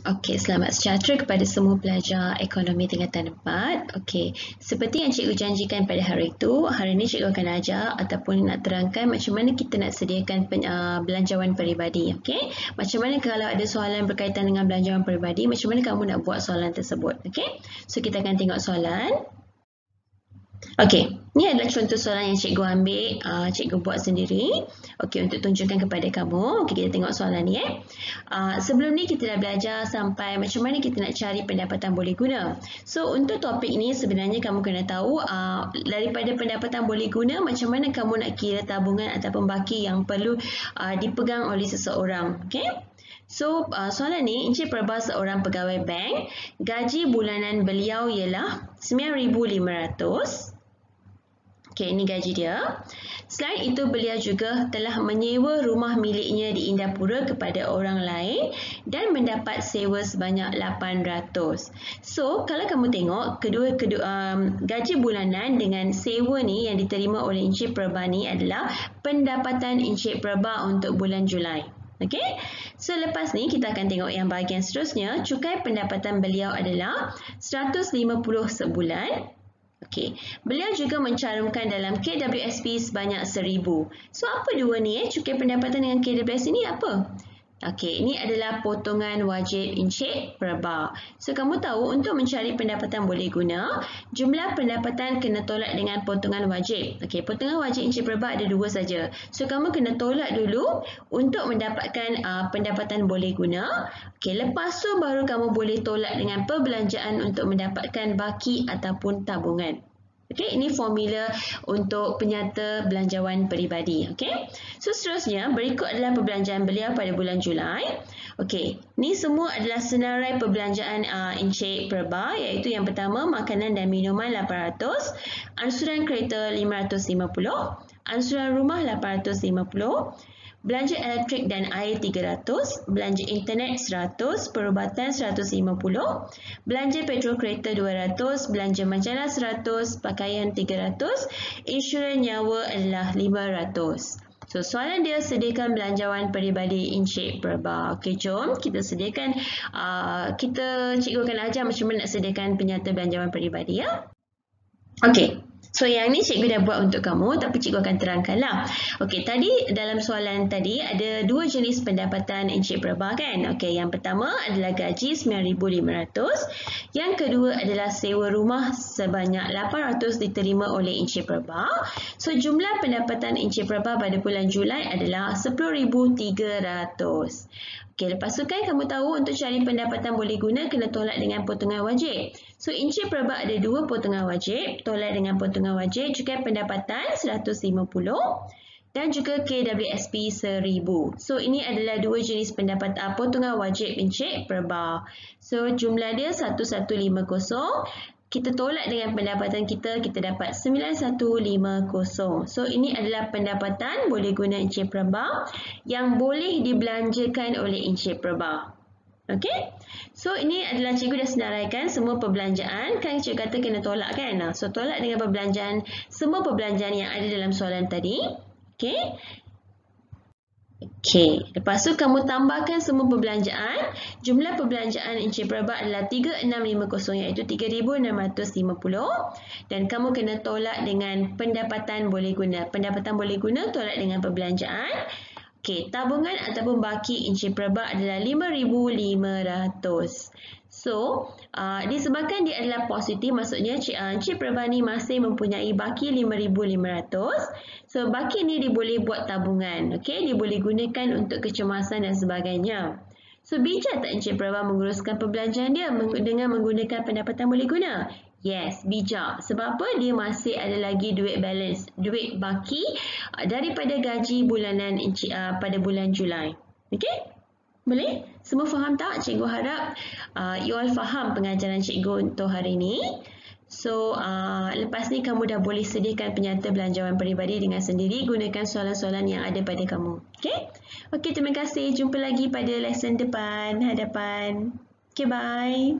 Okey, selamat sejahtera kepada semua pelajar ekonomi tingkatan 4. Okey, seperti yang cikgu janjikan pada hari itu, hari ini cikgu akan ajar ataupun nak terangkan macam mana kita nak sediakan belanjawan peribadi. Okey, macam mana kalau ada soalan berkaitan dengan belanjawan peribadi, macam mana kamu nak buat soalan tersebut. Okey, so kita akan tengok soalan. Okey, ni adalah contoh soalan yang cikgu ambil, cikgu buat sendiri. Okey, untuk tunjukkan kepada kamu. Okey, kita tengok soalan ni. Sebelum ni kita dah belajar sampai macam mana kita nak cari pendapatan boleh guna. So, untuk topik ni sebenarnya kamu kena tahu daripada pendapatan boleh guna, macam mana kamu nak kira tabungan ataupun baki yang perlu dipegang oleh seseorang. Okey. So, soalan ni, Encik Prabha seorang pegawai bank, gaji bulanan beliau ialah 9,500. Okey, ini gaji dia. Selain itu, beliau juga telah menyewa rumah miliknya di Indapura kepada orang lain dan mendapat sewa sebanyak 800. So, kalau kamu tengok, gaji bulanan dengan sewa ni yang diterima oleh Encik Prabha ni adalah pendapatan Encik Prabha untuk bulan Julai. Okey, so lepas ni kita akan tengok yang bahagian seterusnya. Cukai pendapatan beliau adalah 150 sebulan. Okey, beliau juga mencantumkan dalam KWSP sebanyak 1,000. So apa dua ni cukai pendapatan dengan KWSP ni apa? Okey, ini adalah potongan wajib Encik Prabha. So kamu tahu untuk mencari pendapatan boleh guna, jumlah pendapatan kena tolak dengan potongan wajib. Okey, potongan wajib Encik Prabha ada dua saja. So kamu kena tolak dulu untuk mendapatkan pendapatan boleh guna. Okey, lepas tu baru kamu boleh tolak dengan perbelanjaan untuk mendapatkan baki ataupun tabungan. Okey, ini formula untuk penyata belanjawan peribadi. Okey, so seterusnya berikut adalah perbelanjaan beliau pada bulan Julai. Okey, ni semua adalah senarai perbelanjaan Encik Prabha, iaitu yang pertama makanan dan minuman 800, ansuran kereta 550, ansuran rumah 850, belanja elektrik dan air 300, belanja internet 100, perubatan 150, belanja petrol kereta 200, belanja majalah 100, pakaian 300, insurans nyawa adalah 500. So, soalan dia sediakan belanjawan peribadi Encik Prabha. Okey, jom kita sediakan, cikgu akan ajar macam mana nak sediakan penyata belanjawan peribadi ya. Okey. So, yang ni cikgu dah buat untuk kamu, tapi cikgu akan terangkanlah. Okey, tadi dalam soalan tadi ada dua jenis pendapatan Encik Prabha kan? Okey, yang pertama adalah gaji 9,500. Yang kedua adalah sewa rumah sebanyak 800 diterima oleh Encik Prabha. So, jumlah pendapatan Encik Prabha pada bulan Julai adalah 10,300. Okey, lepas tu kan kamu tahu untuk cari pendapatan boleh guna kena tolak dengan potongan wajib. So, Encik Prabha ada dua potongan wajib, tolak dengan potongan wajib, cukai pendapatan 150 dan juga KWSP 1,000. So, ini adalah dua jenis pendapatan potongan wajib Encik Prabha. So, jumlah dia 1150. Kita tolak dengan pendapatan kita dapat 9150. So, ini adalah pendapatan boleh guna Encik Prabha yang boleh dibelanjakan oleh Encik Prabha. Okey? So, ini adalah cikgu dah senaraikan semua perbelanjaan. Kan cikgu kata kena tolak kan? So, tolak dengan perbelanjaan, semua perbelanjaan yang ada dalam soalan tadi. Okey? Okey, lepas tu kamu tambahkan semua perbelanjaan. Jumlah perbelanjaan Encik Prabha adalah 3650 iaitu 3650 dan kamu kena tolak dengan pendapatan boleh guna. Pendapatan boleh guna tolak dengan perbelanjaan. Okey, tabungan ataupun baki Encik Prabha adalah 5,500. So, disebabkan dia adalah positif, maksudnya Encik Prabha ni masih mempunyai baki 5,500. So, baki ni dia boleh buat tabungan. Okey, dia boleh gunakan untuk kecemasan dan sebagainya. So, bijak tak Encik Prabha menguruskan perbelanjaan dia dengan menggunakan pendapatan boleh guna? Yes, bijak. Sebab apa? Dia masih ada lagi duit balance, duit baki daripada gaji bulanan pada bulan Julai. Okey? Boleh? Semua faham tak? Cikgu harap you all faham pengajaran cikgu untuk hari ini. So, lepas ni kamu dah boleh sediakan penyata belanjawan peribadi dengan sendiri. Gunakan soalan-soalan yang ada pada kamu. Okey? Okey, terima kasih. Jumpa lagi pada lesson depan, hadapan. Okey, bye.